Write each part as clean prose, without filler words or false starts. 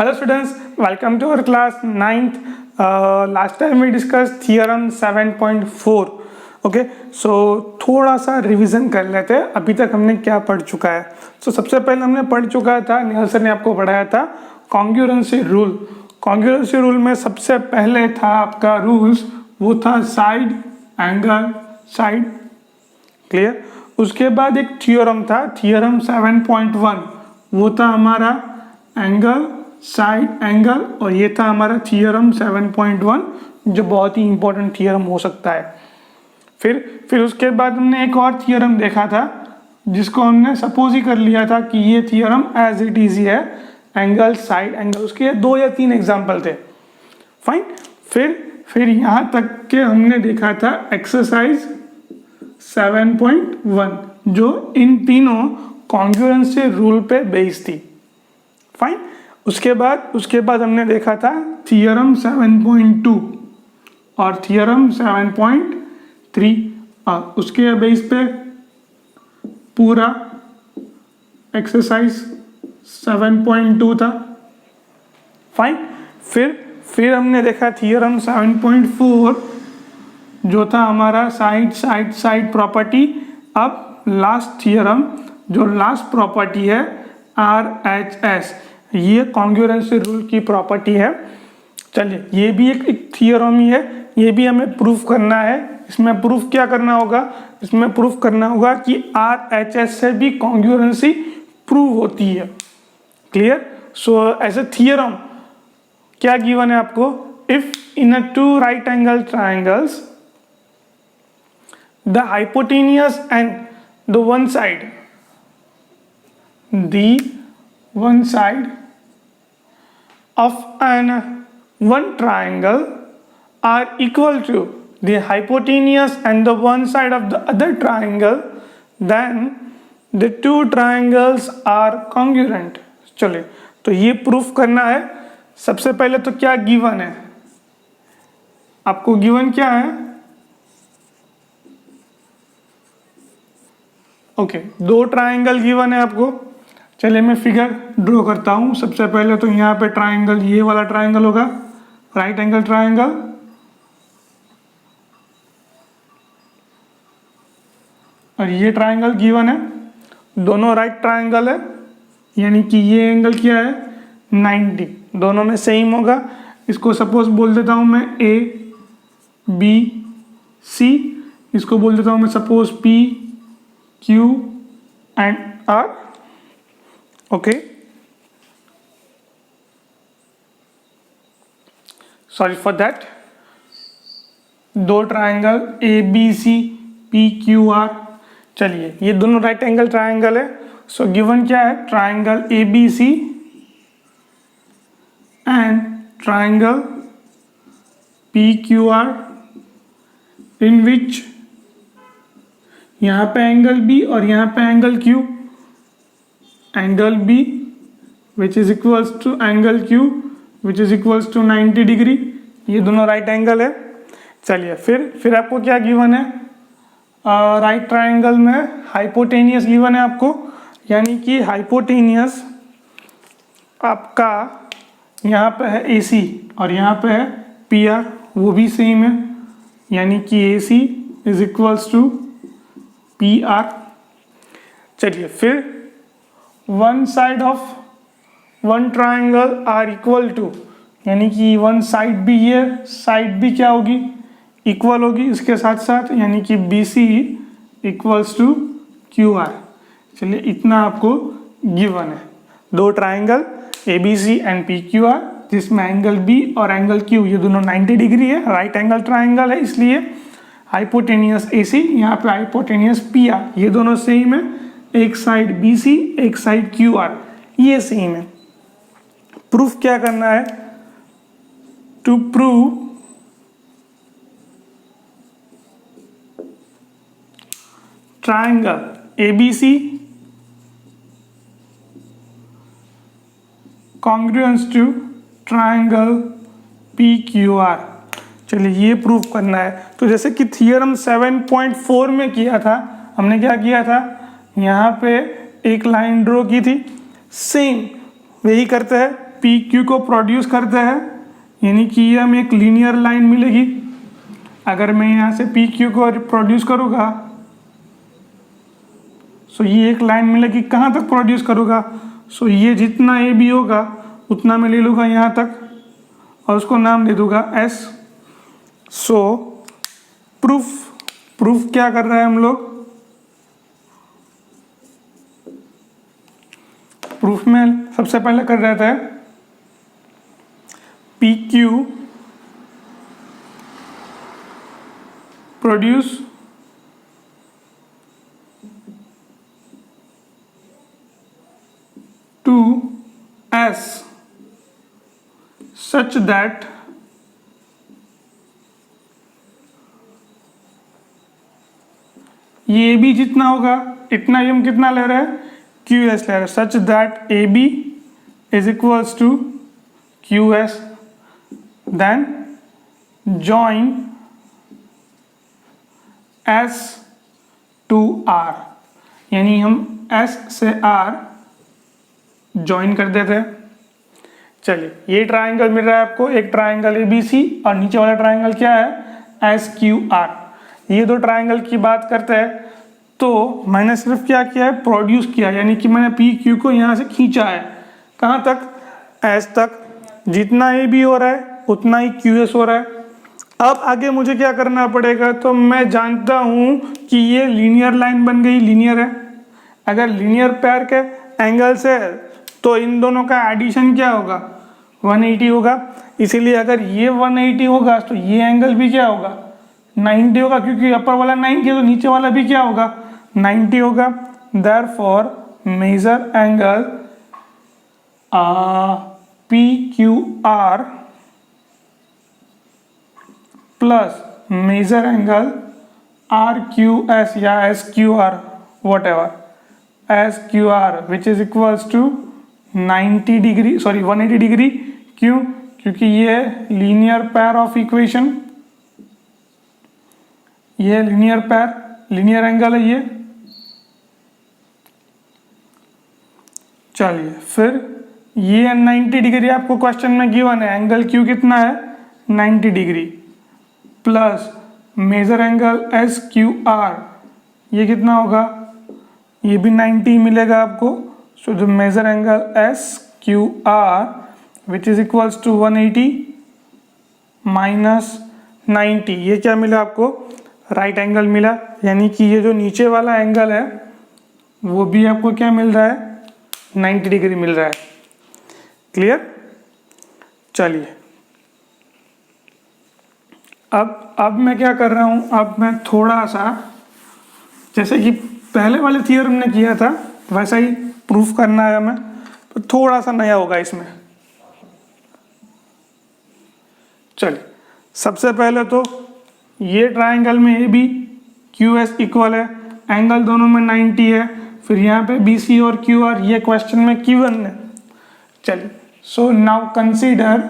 Hello students, welcome to our class 9th. Last time we discussed theorem 7.4. Okay so थोड़ा सा revision कर लेते हैं अभी तक हमने क्या पढ़ चुका है। सो सबसे पहले हमने पढ़ चुका था, निहाल सर ने आपको पढ़ाया था कॉन्ग्रुएंसी रूल। कॉन्ग्रुएंसी रूल में सबसे पहले था आपका रूल्स, वो था साइड एंगल साइड, क्लियर। उसके बाद एक थियोरम था, थियोरम 7.1, वो था हमारा एंगल साइड एंगल, और ये था हमारा थियोरम 7.1 जो बहुत ही इंपॉर्टेंट थियोरम हो सकता है। फिर उसके बाद हमने एक और थियोरम देखा था जिसको हमने सपोज ही कर लिया था कि ये थियोरम एज इट इज है, एंगल साइड एंगल। उसके 2 या 3 एग्जाम्पल थे, फाइन। फिर यहाँ तक के हमने देखा था एक्सरसाइज 7.1 जो इन तीनों कॉन्ग्रुएंसी रूल पे बेस्ड थी, फाइन। उसके बाद हमने देखा था थियोरम 7.2 और थियोरम 7.3, और उसके बेस पे पूरा एक्सरसाइज 7.2 था, फाइन। फिर हमने देखा थियोरम 7.4 जो था हमारा साइड प्रॉपर्टी। अब लास्ट थियोरम जो लास्ट प्रॉपर्टी है RHS, ये कॉन्ग्रुएंसी रूल की प्रॉपर्टी है। चलिए, ये भी एक थियोरम ही है, ये भी हमें प्रूफ करना है। इसमें प्रूफ क्या करना होगा, इसमें प्रूफ करना होगा कि RHS से भी कॉन्ग्रुएंसी प्रूव होती है, clear. So as a theorem क्या गिवन है आपको, if in a 2 right angle triangles the hypotenuse and the one side of one triangle are equal to the hypotenuse and the one side of the other triangle, then the 2 triangles are congruent। चलिए, तो ये proof करना है। सबसे पहले तो क्या given है, आपको गिवन क्या है, ओके 2 ट्राइंगल गिवन है आपको। चलिए मैं फिगर ड्रॉ करता हूँ। सबसे पहले तो यहाँ पे ट्राइंगल, ये वाला ट्राइंगल होगा राइट एंगल ट्राइंगल, और ये ट्राइंगल गिवन है, दोनों राइट ट्राइंगल है, यानी कि ये एंगल क्या है 90, दोनों में सेम होगा। इसको सपोज बोल देता हूँ मैं ABC, इसको बोल देता हूँ मैं suppose PQ and R, okay. Sorry for that, 2 triangle ABC PQR। चलिए, ये दोनों राइट एंगल ट्राइंगल है। सो गिवन क्या है, triangle ABC and triangle PQR in which यहाँ पे एंगल B और यहाँ पे angle Q, angle B which is equals to angle Q which is equals to 90 degree, ये दोनों राइट एंगल है। चलिए, फिर आपको क्या गिवन है, राइट ट्राइंगल में हाइपोटेनियस गिवन है आपको, यानी कि हाइपोटेनियस आपका यहाँ पे है AC और यहाँ पे है PR, वो भी सेम है, यानी कि AC is equals to PR। चलिए, फिर one side of one triangle are equal to, यानी कि वन साइड भी, ये साइड भी क्या होगी, इक्वल होगी इसके साथ साथ, यानी कि BC इक्वल्स टू QR। चलिए, इतना आपको गिवन है। 2 ट्राइंगल ABC एंड PQR जिसमें एंगल B और एंगल Q ये दोनों 90 डिग्री है, राइट एंगल ट्राइंगल है, इसलिए हाइपोटेनियस AC, यहाँ पे हाइपोटेनियस PR, ये दोनों सेम है, एक साइड BC एक साइड QR, ये सेम है। प्रूफ क्या करना है, to prove triangle ABC congruence to triangle PQR। चलिए, ये प्रूफ करना है। तो जैसे कि थियोरम 7.4 में किया था, हमने क्या किया था, यहाँ पे एक लाइन ड्रॉ की थी, सेम वही करते हैं। पी क्यू को प्रोड्यूस करता है, यानी कि ये हमें एक लीनियर लाइन मिलेगी। अगर मैं यहाँ से पी क्यू को प्रोड्यूस करूँगा सो ये एक लाइन मिलेगी। कहाँ तक प्रोड्यूस करूँगा? सो ये जितना ए बी होगा उतना मैं ले लूँगा यहाँ तक और उसको नाम दे दूँगा एस। सो प्रूफ क्या कर रहे हैं हम लोग? प्रूफ में सबसे पहले कर रहे थे P Q produce to S such that ये भी जितना होगा इतना ही हम कितना ले रहे हैं? क्यू एस ले रहे हैं। Such that A B is equals to Q S, then join S to R, यानी हम एस से आर ज्वाइन कर देते हैं। चलिए, ये ट्राइंगल मिल रहा है आपको, एक ट्राइंगल ए बी सी और नीचे वाला ट्राइंगल क्या है? S Q R. ये दो ट्राइंगल की बात करते हैं तो मैंने सिर्फ क्या किया है? प्रोड्यूस किया, यानी कि मैंने पी क्यू को यहाँ से खींचा है। कहाँ तक? एस तक। जितना ए बी हो रहा है उतना ही क्यू एस हो रहा है। अब आगे मुझे क्या करना पड़ेगा? तो मैं जानता हूँ कि ये लीनियर लाइन बन गई, लीनियर है। अगर लीनियर पेयर के एंगल्स है तो इन दोनों का एडिशन क्या होगा? 180 होगा। इसीलिए अगर ये 180 होगा तो ये एंगल भी क्या होगा? 90 होगा, क्योंकि अपर वाला 90 है तो नीचे वाला भी क्या होगा? 90 होगा। Therefore major angle P Q R plus major angle R Q S या S Q R, whatever, S Q R which is equals to 90 degree, sorry 180 degree. क्यों? क्योंकि ये लीनियर पेयर ऑफ इक्वेशन, ये linear pair, linear angle है ये। चलिए, फिर ये 90 डिग्री आपको क्वेश्चन में गिवन है। एंगल क्यू कितना है? 90 degree plus major angle S Q R, ये कितना होगा? ये भी 90 मिलेगा आपको। So the measure angle S Q R which is equals to 180 minus 90, ये क्या मिला आपको? राइट एंगल मिला। यानी कि ये जो नीचे वाला एंगल है वो भी आपको क्या मिल रहा है? 90 डिग्री मिल रहा है। क्लियर? चलिए, अब मैं क्या कर रहा हूँ? अब मैं थोड़ा सा, जैसे कि पहले वाले थियरम ने किया था वैसा ही प्रूफ करना है हमें, तो थोड़ा सा नया होगा इसमें। चलिए, सबसे पहले तो ये ट्राइंगल में A B Q S equal है, एंगल दोनों में 90 है। फिर यहाँ पे बी सी और क्यू आर ये क्वेश्चन में गिवन है। चलिए, so now consider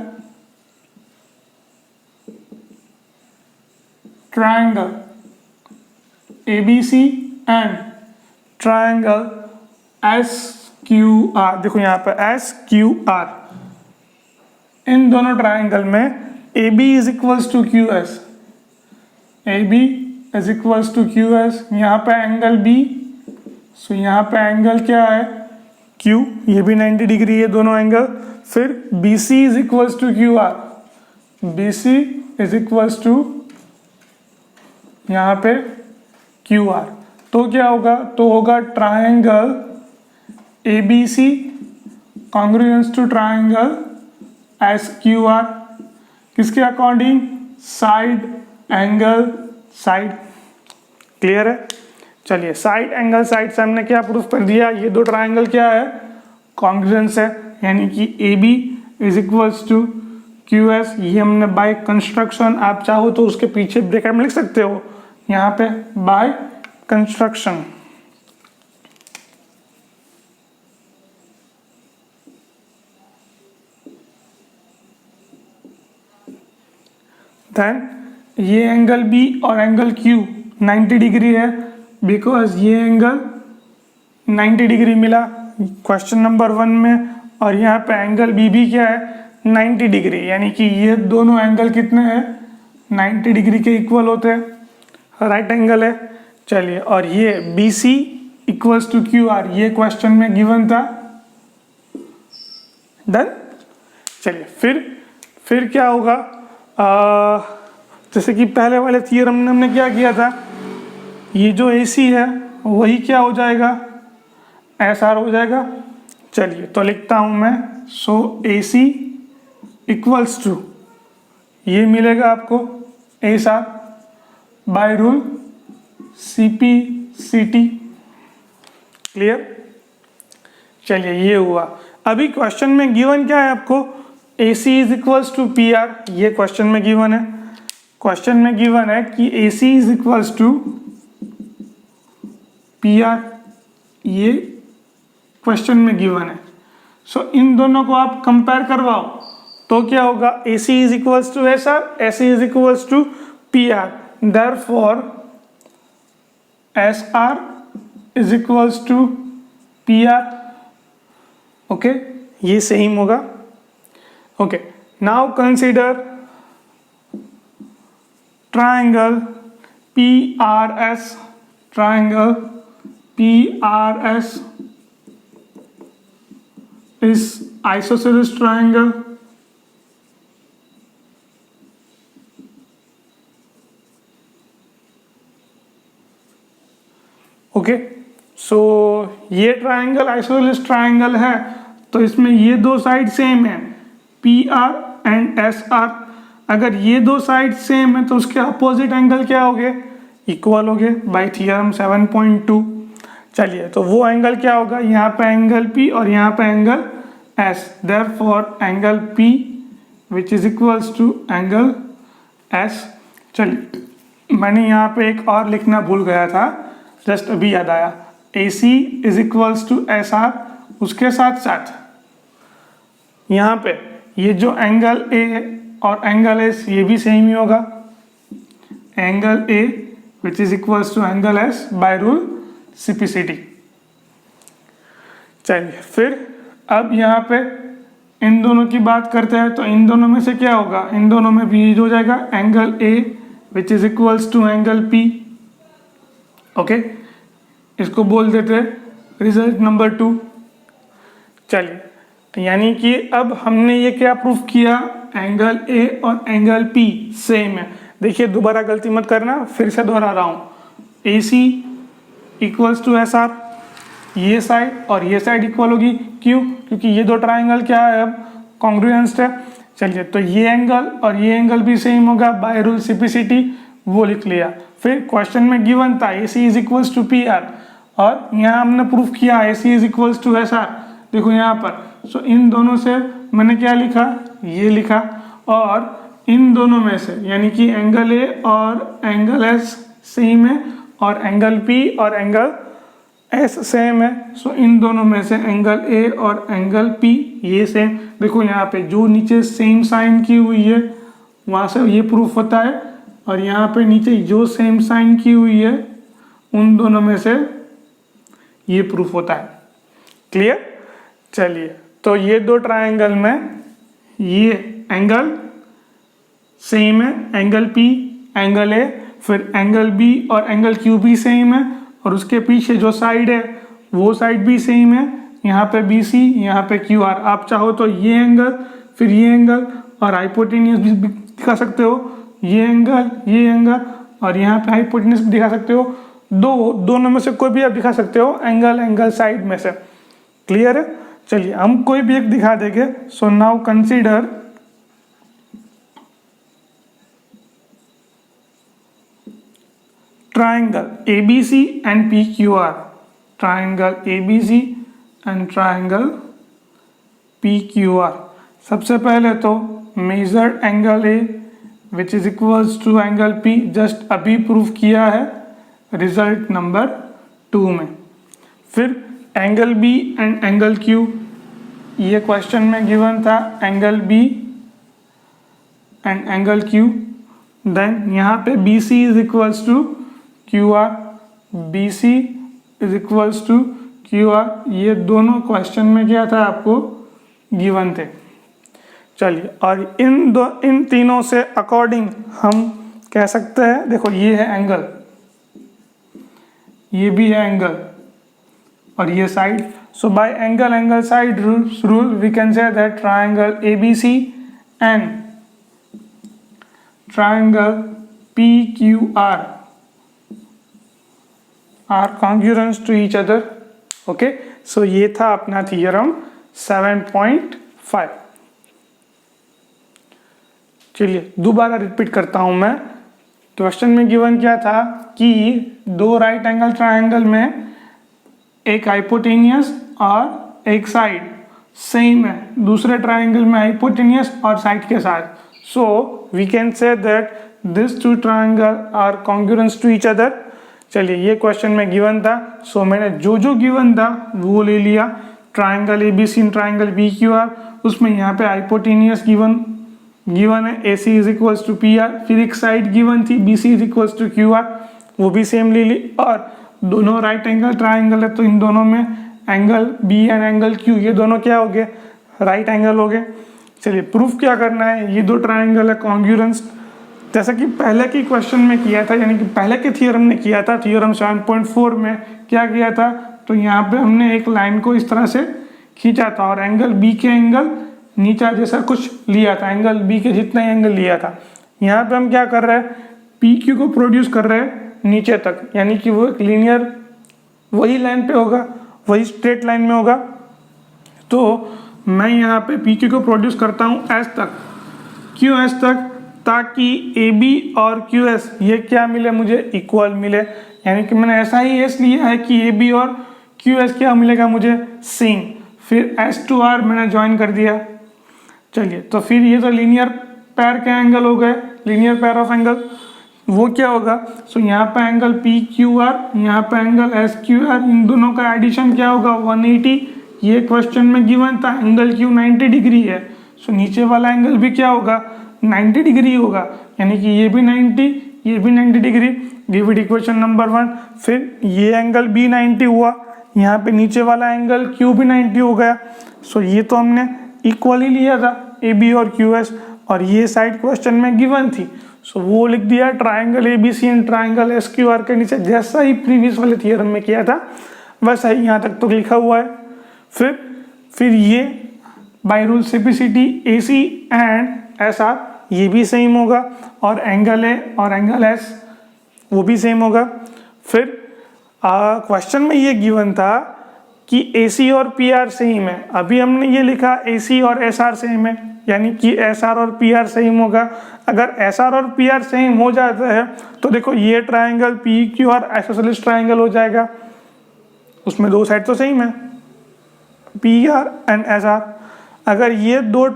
triangle A B C and triangle S Q R. देखो यहाँ पे एस क्यू आर, इन दोनों ट्राइंगल में A B is equals to Q S, A B is equals to Q S. यहाँ पे angle B, सो यहाँ पे angle क्या है? क्यू, ये भी 90 डिग्री है दोनों एंगल। फिर B C is equals to Q R, B C is equals to यहाँ पे क्यू आर। तो क्या होगा? तो होगा triangle A B C congruence to triangle S Q R, किसके according? Side angle side. Clear है? चलिए, साइड एंगल साइड से हमने क्या प्रूफ कर दिया? ये दो ट्राइंगल क्या है? कॉन्ग्रुएंस है, यानी कि A B is equals to Q S. ये हमने बाय कंस्ट्रक्शन, आप चाहो तो उसके पीछे ब्रैकेट में लिख सकते हो, यहाँ पे बाय कंस्ट्रक्शन। देन ये एंगल बी और एंगल क्यू 90 डिग्री है, बिकॉज ये एंगल 90 डिग्री मिला क्वेश्चन नंबर 1 में और यहाँ पे एंगल बी भी क्या है 90 डिग्री, यानी कि ये दोनों एंगल कितने हैं 90 डिग्री के इक्वल होते हैं, राइट एंगल है। चलिए, और ये B C equals to Q R, ये क्वेश्चन में गिवन था। डन। चलिए फिर क्या होगा, जैसे कि पहले वाले थियरम में हमने क्या किया था, ये जो ए सी है वही क्या हो जाएगा एस आर हो जाएगा। चलिए तो लिखता हूँ मैं, सो ए सी इक्वल्स टू, ये मिलेगा आपको S R by rule C P C T. Clear. चलिए ये हुआ। अभी क्वेश्चन में गिवन क्या है आपको, A C is equals to P R, ये क्वेश्चन में गिवन है। क्वेश्चन में गिवन है कि A C is equals to P R, ये क्वेश्चन में गिवन है। सो इन दोनों को आप कंपेयर करवाओ तो क्या होगा, A C is equals to S R, A C is equals to P R, therefore S R is equals to P R. Okay, ये सेम होगा। Okay, now consider triangle PRS, triangle PRS is isosceles triangle. Okay, so ये triangle isosceles triangle है, तो इसमें ये दो side same है PR and SR। अगर ये दो साइड सेम है तो उसके अपोजिट एंगल क्या हो गए, इक्वल हो गए बाय थ्योरम 7.2। चलिए तो वो एंगल क्या होगा, यहाँ पे एंगल P और यहाँ पे angle S, therefore angle P which is equals to angle S। चलिए मैंने यहाँ पे एक और लिखना भूल गया था, जस्ट अभी याद आया, AC is equals to SR। उसके साथ साथ यहाँ पे ये जो एंगल A और एंगल S ये भी सेम ही होगा, angle A which is equals to angle S by rule CPCT। चलिए फिर अब यहाँ पे इन दोनों की बात करते हैं, तो इन दोनों में से क्या होगा, इन दोनों में भी हो जाएगा angle A which is equals to angle P। Okay, इसको बोल देते हैं रिजल्ट नंबर 2। चलिए यानी कि अब हमने ये क्या प्रूफ किया, एंगल A और एंगल P सेम है। देखिए दोबारा गलती मत करना, फिर से दोहरा रहा हूँ, AC इक्वल्स टू SR, ये साइड और ये साइड इक्वल होगी, क्यों, क्योंकि ये दो ट्राइंगल क्या है अब कॉन्ग्रुएंट है। चलिए तो ये एंगल और ये एंगल भी सेम होगा बाय रूल CPCT, वो लिख लिया। फिर क्वेश्चन में गिवन था AC is equals to PR, और यहाँ हमने प्रूफ किया AC is equals to SR। देखो यहाँ पर, सो इन दोनों से मैंने क्या लिखा, ये लिखा, और इन दोनों में से यानी कि एंगल A और एंगल S सेम है और एंगल P और एंगल S सेम है। सो इन दोनों में से एंगल A और एंगल P ये सेम। देखो यहाँ पे जो नीचे सेम साइन की हुई है वहाँ से ये प्रूफ होता है, और यहाँ पे नीचे जो सेम साइन की हुई है उन दोनों में से ये प्रूफ होता है। क्लियर। चलिए तो ये दो ट्रायंगल में ये एंगल सेम है, एंगल P एंगल A, फिर एंगल B और एंगल Q भी सेम है, और उसके पीछे जो साइड है वो साइड भी सेम है, यहाँ पे BC यहाँ पे QR। आप चाहो तो ये एंगल फिर ये एंगल और हाइपोटेन्यूस भी दिखा सकते हो, ये एंगल और यहाँ पे हाइपोटेन्यूस भी दिखा सकते हो, दोनों में से कोई भी आप दिखा सकते हो, एंगल साइड में से। क्लियर है। चलिए हम कोई भी एक दिखा देंगे। सो now consider triangle ABC and PQR, triangle ABC and triangle PQR। सबसे पहले तो measured angle A which is equals to angle P, just अभी प्रूफ किया है रिजल्ट नंबर 2 में। फिर angle B and angle Q, ये क्वेश्चन में गिवन था angle B and angle Q। Then यहाँ पे BC is equals to QR, BC is equals to QR। ये दोनों क्वेश्चन में क्या था आपको गिवन थे। चलिए, और इन तीनों से अकॉर्डिंग हम कह सकते हैं, देखो ये है एंगल, ये भी है एंगल, और ये side. So by angle side rule we can say that triangle ABC and triangle PQR are congruent to each other. Okay, so ये था अपना थियरम 7.5। चलिए दोबारा रिपीट करता हूं मैं। क्वेश्चन में गिवन क्या था कि दो राइट एंगल ट्रायंगल में एक हाइपोटेनियस और एक साइड सेम है, दूसरे ट्रायंगल में हाइपोटेनियस और साइड के साथ। So we can say that this two triangle are congruent to each other. चलिए, ये क्वेश्चन में गिवन था, सो मैंने जो गिवन था वो ले लिया। Triangle ABC and triangle PQR, उसमें यहाँ पे हाइपोटेनियस गिवन है AC is equals to PR, फिर एक साइड गिवन थी BC is equals to QR, वो भी सेम ले ली। और दोनों राइट एंगल ट्रायंगल है, तो इन दोनों में angle B and angle Q, ये दोनों क्या हो गए, राइट एंगल हो गए। चलिए प्रूफ क्या करना है, ये दो ट्रायंगल है कॉन्ग्रुएंट, जैसा कि पहले के क्वेश्चन में किया था, यानी कि पहले के थियरम ने किया था। थियरम 7.4 में क्या किया था, तो यहाँ पे हमने एक लाइन को इस तरह से खींचा था और एंगल B के एंगल नीचा जैसा कुछ लिया था, एंगल B के जितना ही एंगल लिया था। यहाँ पे हम क्या कर रहे हैं, PQ को प्रोड्यूस कर रहे हैं नीचे तक, यानी कि वो एक लीनियर वही लाइन पे होगा, वही स्ट्रेट लाइन में होगा। तो मैं यहाँ पे PQ को प्रोड्यूस करता हूँ S तक, QS तक, ताकि AB और QS ये क्या मिले, मुझे इक्वल मिले। यानी कि मैंने ऐसा ही S लिया है कि AB और QS क्या मिलेगा मुझे, सेम। फिर S to R मैंने ज्वाइन कर दिया। चलिए, तो फिर ये तो लीनियर पैर के एंगल हो गए, लीनियर पैर ऑफ एंगल, वो क्या होगा। सो यहाँ पे एंगल PQR, यहाँ पे एंगल SQR, इन दोनों का एडिशन क्या होगा 180। ये क्वेश्चन में गिवन था एंगल Q 90 डिग्री है, सो नीचे वाला एंगल भी क्या होगा 90 डिग्री होगा, यानी कि ये भी 90, ये भी 90 degree. Give it equation number 1। फिर ये एंगल B 90 हुआ, यहाँ पे नीचे वाला एंगल Q भी 90 हो गया। सो ये तो हमने इक्वली लिया था AB और QS, और ये साइड क्वेश्चन में गिवन थी, सो वो लिख दिया triangle ABC and triangle SQR के नीचे, जैसा ही प्रीवियस वाले थियरम में किया था वैसा ही यहाँ तक तो लिखा हुआ है। फिर ये by rule simplicity AC and SR ये भी सेम होगा, और एंगल A और एंगल S वो भी सेम होगा। फिर क्वेश्चन में ये गिवन था कि AC और PR सेम है, अभी हमने ये लिखा AC और SR सेम है, यानी कि SR और PR सेम होगा। अगर SR और PR सेम हो जाता है तो देखो ये ट्रायंगल PQR आइसोसेलेस ट्रायंगल हो जाएगा, उसमें दो साइड तो सेम है PR एंड SR। अगर ये दो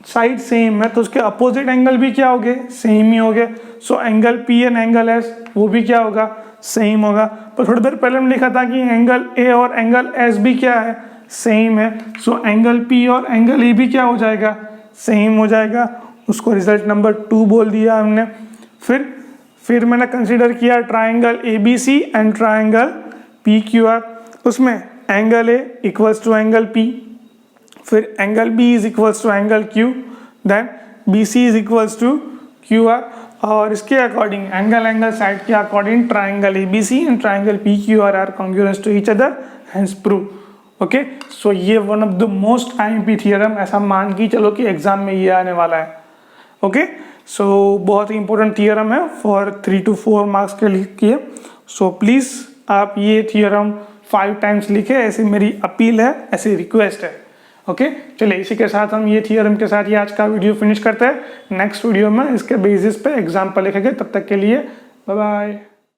साइड सेम है तो उसके अपोजिट एंगल भी क्या हो गए, सेम ही हो गए। So angle P and angle S वो भी क्या होगा, सेम होगा। पर थोड़ी देर पहले हमने लिखा था कि एंगल A और एंगल S भी क्या है, सेम है। सो एंगल P और एंगल A भी क्या हो जाएगा, सेम हो जाएगा। उसको रिजल्ट नंबर 2 बोल दिया हमने। फिर मैंने कंसीडर किया triangle ABC and triangle PQR, उसमें angle A equals to angle P, फिर angle B is equals to angle Q, then BC is equals to QR, और इसके अकॉर्डिंग एंगल साइड के according triangle ABC and triangle PQR are congruent to each other, hence prove. Okay, so ये one of the most IMP theorem, ऐसा मान के चलो कि exam में ये आने वाला है। ओके, सो बहुत ही इंपॉर्टेंट थियरम है फॉर 3 to 4 मार्क्स के लिए। सो प्लीज़ आप ये थियरम 5 टाइम्स लिखे, ऐसी मेरी अपील है, ऐसी रिक्वेस्ट है। ओके, चलिए इसी के साथ हम ये थियरम के साथ ये आज का वीडियो फिनिश करते हैं। नेक्स्ट वीडियो में इसके बेसिस पे एग्जाम्पल लिखेंगे। तब तक के लिए बाय बाय।